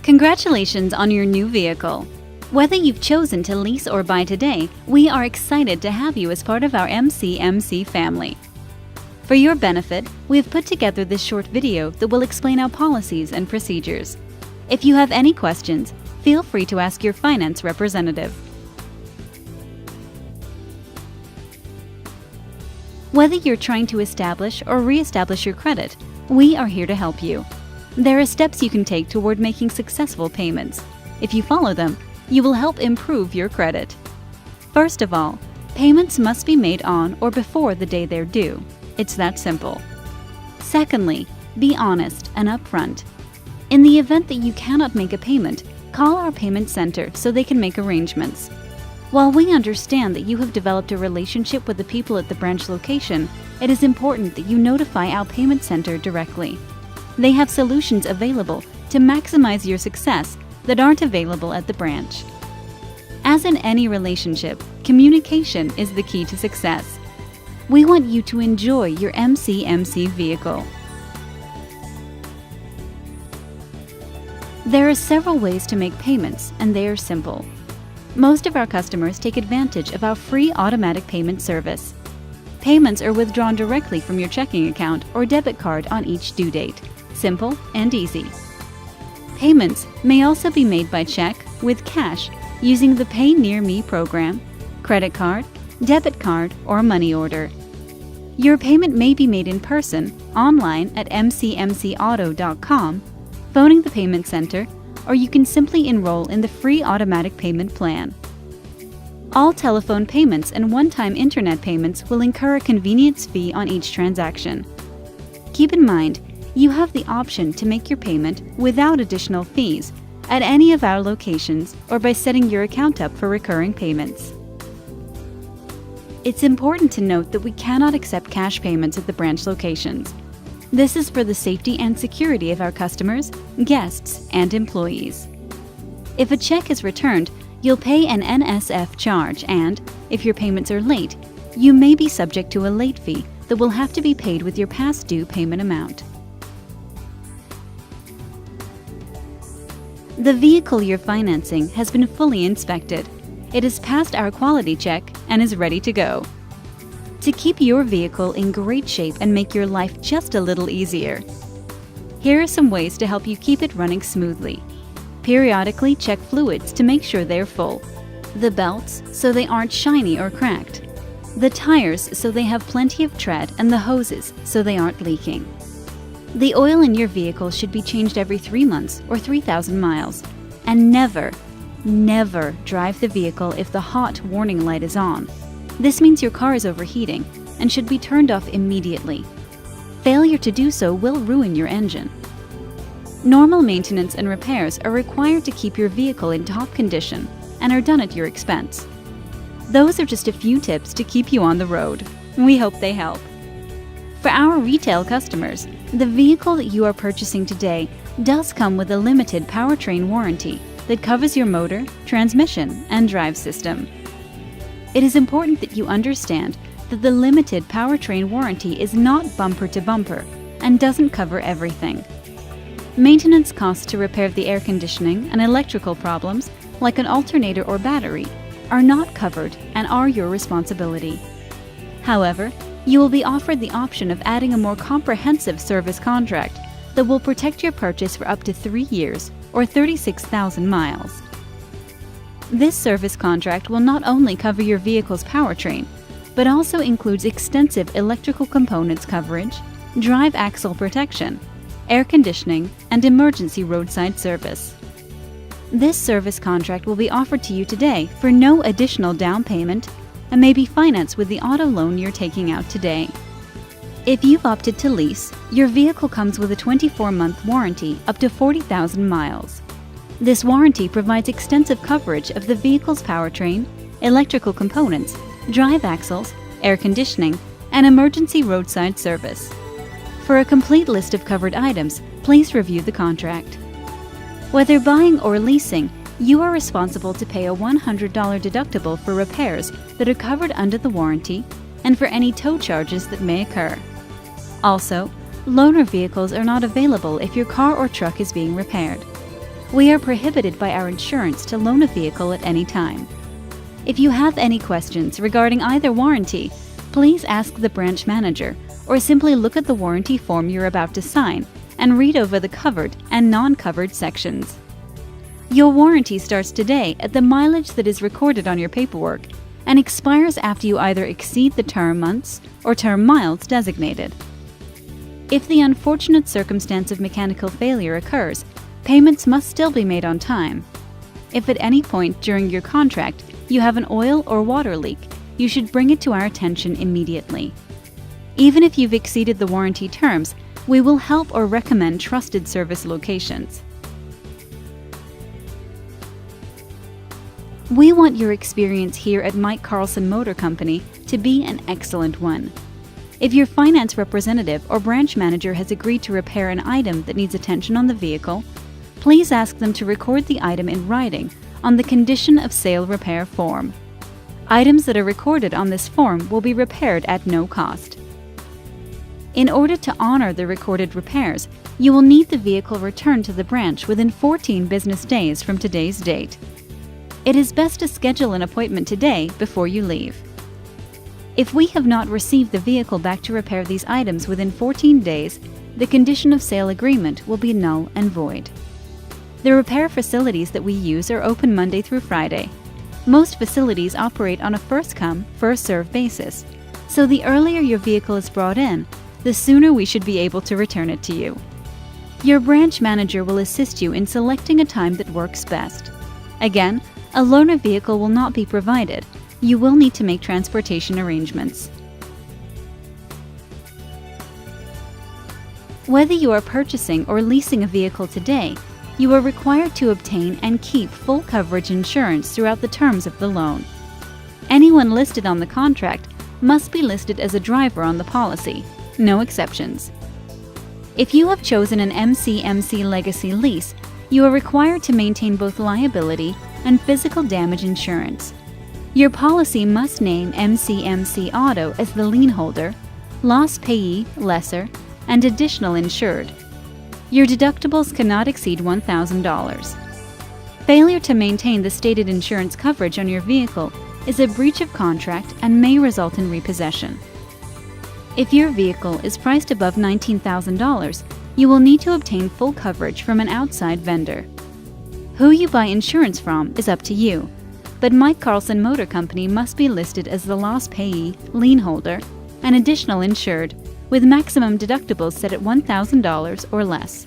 Congratulations on your new vehicle! Whether you've chosen to lease or buy today, we are excited to have you as part of our MCMC family. For your benefit, we have put together this short video that will explain our policies and procedures. If you have any questions, feel free to ask your finance representative. Whether you're trying to establish or re-establish your credit, we are here to help you. There are steps you can take toward making successful payments. If you follow them, you will help improve your credit. First of all, payments must be made on or before the day they're due. It's that simple. Secondly, be honest and upfront. In the event that you cannot make a payment, call our payment center so they can make arrangements. While we understand that you have developed a relationship with the people at the branch location, it is important that you notify our payment center directly. They have solutions available to maximize your success that aren't available at the branch. As in any relationship, communication is the key to success. We want you to enjoy your MCMC vehicle. There are several ways to make payments, and they are simple. Most of our customers take advantage of our free automatic payment service. Payments are withdrawn directly from your checking account or debit card on each due date. Simple and easy. Payments may also be made by check, with cash, using the Pay Near Me program, credit card, debit card, or money order. Your payment may be made in person, online at mcmcauto.com, phoning the payment center, or you can simply enroll in the free automatic payment plan. All telephone payments and one-time internet payments will incur a convenience fee on each transaction. Keep in mind, you have the option to make your payment without additional fees at any of our locations or by setting your account up for recurring payments. It's important to note that we cannot accept cash payments at the branch locations. This is for the safety and security of our customers, guests, and employees. If a check is returned, you'll pay an NSF charge and, if your payments are late, you may be subject to a late fee that will have to be paid with your past due payment amount. The vehicle you're financing has been fully inspected. It has passed our quality check and is ready to go. To keep your vehicle in great shape and make your life just a little easier, here are some ways to help you keep it running smoothly. Periodically check fluids to make sure they're full. The belts so they aren't shiny or cracked. The tires so they have plenty of tread, and the hoses so they aren't leaking. The oil in your vehicle should be changed every 3 months or 3,000 miles. And never drive the vehicle if the hot warning light is on. This means your car is overheating and should be turned off immediately. Failure to do so will ruin your engine. Normal maintenance and repairs are required to keep your vehicle in top condition and are done at your expense. Those are just a few tips to keep you on the road. We hope they help. For our retail customers, the vehicle that you are purchasing today does come with a limited powertrain warranty that covers your motor, transmission, and drive system. It is important that you understand that the limited powertrain warranty is not bumper to bumper and doesn't cover everything. Maintenance costs to repair the air conditioning and electrical problems, like an alternator or battery, are not covered and are your responsibility. However, you will be offered the option of adding a more comprehensive service contract that will protect your purchase for up to 3 years or 36,000 miles. This service contract will not only cover your vehicle's powertrain, but also includes extensive electrical components coverage, drive axle protection, air conditioning, and emergency roadside service. This service contract will be offered to you today for no additional down payment and may be financed with the auto loan you're taking out today. If you've opted to lease, your vehicle comes with a 24-month warranty up to 40,000 miles. This warranty provides extensive coverage of the vehicle's powertrain, electrical components, drive axles, air conditioning, and emergency roadside service. For a complete list of covered items, please review the contract. Whether buying or leasing, you are responsible to pay a $100 deductible for repairs that are covered under the warranty and for any tow charges that may occur. Also, loaner vehicles are not available if your car or truck is being repaired. We are prohibited by our insurance to loan a vehicle at any time. If you have any questions regarding either warranty, please ask the branch manager or simply look at the warranty form you're about to sign and read over the covered and non-covered sections. Your warranty starts today at the mileage that is recorded on your paperwork and expires after you either exceed the term months or term miles designated. If the unfortunate circumstance of mechanical failure occurs, payments must still be made on time. If at any point during your contract you have an oil or water leak, you should bring it to our attention immediately. Even if you've exceeded the warranty terms, we will help or recommend trusted service locations. We want your experience here at Mike Carlson Motor Company to be an excellent one. If your finance representative or branch manager has agreed to repair an item that needs attention on the vehicle, please ask them to record the item in writing on the Condition of Sale Repair form. Items that are recorded on this form will be repaired at no cost. In order to honor the recorded repairs, you will need the vehicle returned to the branch within 14 business days from today's date. It is best to schedule an appointment today before you leave. If we have not received the vehicle back to repair these items within 14 days, the condition of sale agreement will be null and void. The repair facilities that we use are open Monday through Friday. Most facilities operate on a first-come, first-served basis, so the earlier your vehicle is brought in, the sooner we should be able to return it to you. Your branch manager will assist you in selecting a time that works best. Again, a loaner vehicle will not be provided. You will need to make transportation arrangements. Whether you are purchasing or leasing a vehicle today, you are required to obtain and keep full coverage insurance throughout the terms of the loan. Anyone listed on the contract must be listed as a driver on the policy, no exceptions. If you have chosen an MCMC legacy lease, you are required to maintain both liability and physical damage insurance. Your policy must name MCMC Auto as the lien holder, loss payee, lesser, and additional insured. Your deductibles cannot exceed $1,000. Failure to maintain the stated insurance coverage on your vehicle is a breach of contract and may result in repossession. If your vehicle is priced above $19,000, you will need to obtain full coverage from an outside vendor. Who you buy insurance from is up to you, but Mike Carlson Motor Company must be listed as the loss payee, lien holder, and additional insured, with maximum deductibles set at $1,000 or less.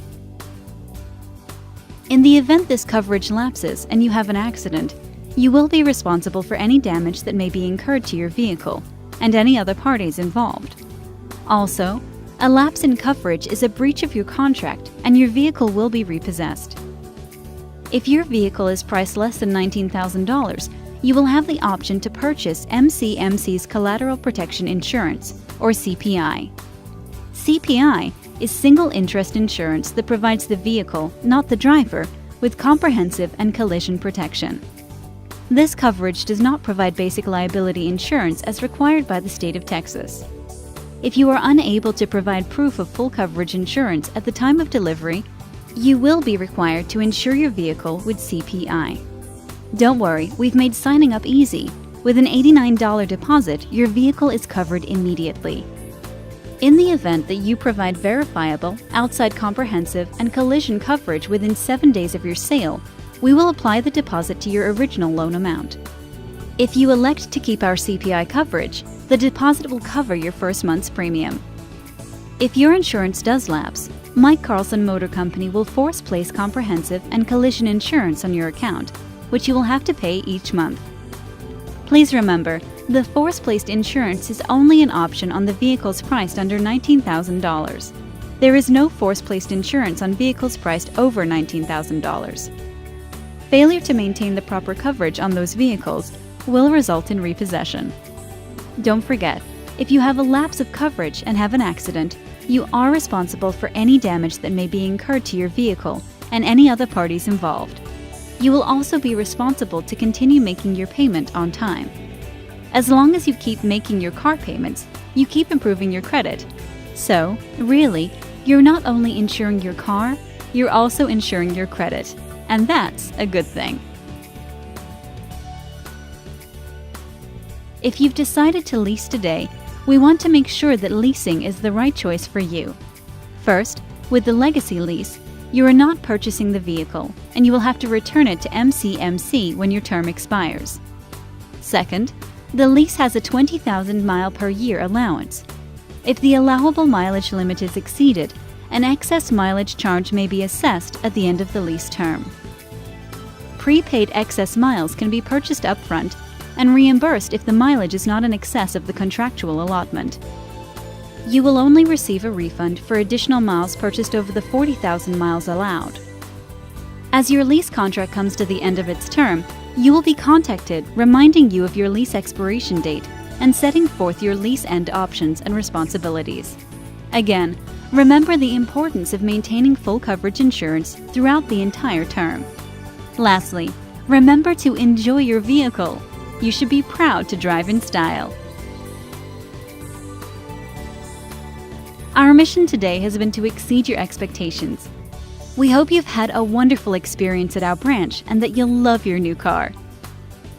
In the event this coverage lapses and you have an accident, you will be responsible for any damage that may be incurred to your vehicle and any other parties involved. Also, a lapse in coverage is a breach of your contract and your vehicle will be repossessed. If your vehicle is priced less than $19,000, you will have the option to purchase MCMC's Collateral Protection Insurance, or CPI. CPI is single interest insurance that provides the vehicle, not the driver, with comprehensive and collision protection. This coverage does not provide basic liability insurance as required by the state of Texas. If you are unable to provide proof of full coverage insurance at the time of delivery, you will be required to insure your vehicle with CPI. Don't worry, we've made signing up easy. With an $89 deposit, your vehicle is covered immediately. In the event that you provide verifiable, outside comprehensive, and collision coverage within 7 days of your sale, we will apply the deposit to your original loan amount. If you elect to keep our CPI coverage, the deposit will cover your first month's premium. If your insurance does lapse, Mike Carlson Motor Company will force-place comprehensive and collision insurance on your account, which you will have to pay each month. Please remember, the force-placed insurance is only an option on the vehicles priced under $19,000. There is no force-placed insurance on vehicles priced over $19,000. Failure to maintain the proper coverage on those vehicles will result in repossession. Don't forget, if you have a lapse of coverage and have an accident, you are responsible for any damage that may be incurred to your vehicle and any other parties involved. You will also be responsible to continue making your payment on time. As long as you keep making your car payments, you keep improving your credit. So, really, you're not only insuring your car, you're also insuring your credit. and that's a good thing. If you've decided to lease today, we want to make sure that leasing is the right choice for you. First, with the legacy lease, you are not purchasing the vehicle, and you will have to return it to MCMC when your term expires. Second, the lease has a 20,000 mile per year allowance. If the allowable mileage limit is exceeded, an excess mileage charge may be assessed at the end of the lease term. Prepaid excess miles can be purchased upfront and reimbursed if the mileage is not in excess of the contractual allotment. You will only receive a refund for additional miles purchased over the 40,000 miles allowed. As your lease contract comes to the end of its term, you will be contacted reminding you of your lease expiration date and setting forth your lease end options and responsibilities. Again, remember the importance of maintaining full coverage insurance throughout the entire term. Lastly, remember to enjoy your vehicle. You should be proud to drive in style. Our mission today has been to exceed your expectations. We hope you've had a wonderful experience at our branch and that you'll love your new car.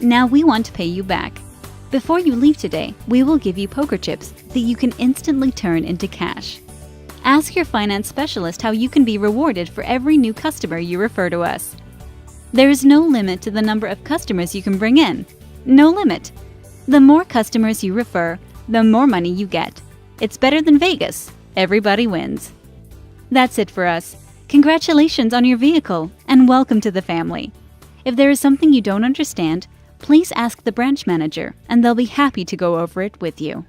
Now we want to pay you back. Before you leave today, we will give you poker chips that you can instantly turn into cash. Ask your finance specialist how you can be rewarded for every new customer you refer to us. There is no limit to the number of customers you can bring in. No limit. The more customers you refer, the more money you get. It's better than Vegas. Everybody wins. That's it for us. Congratulations on your vehicle and welcome to the family. If there is something you don't understand, please ask the branch manager and they'll be happy to go over it with you.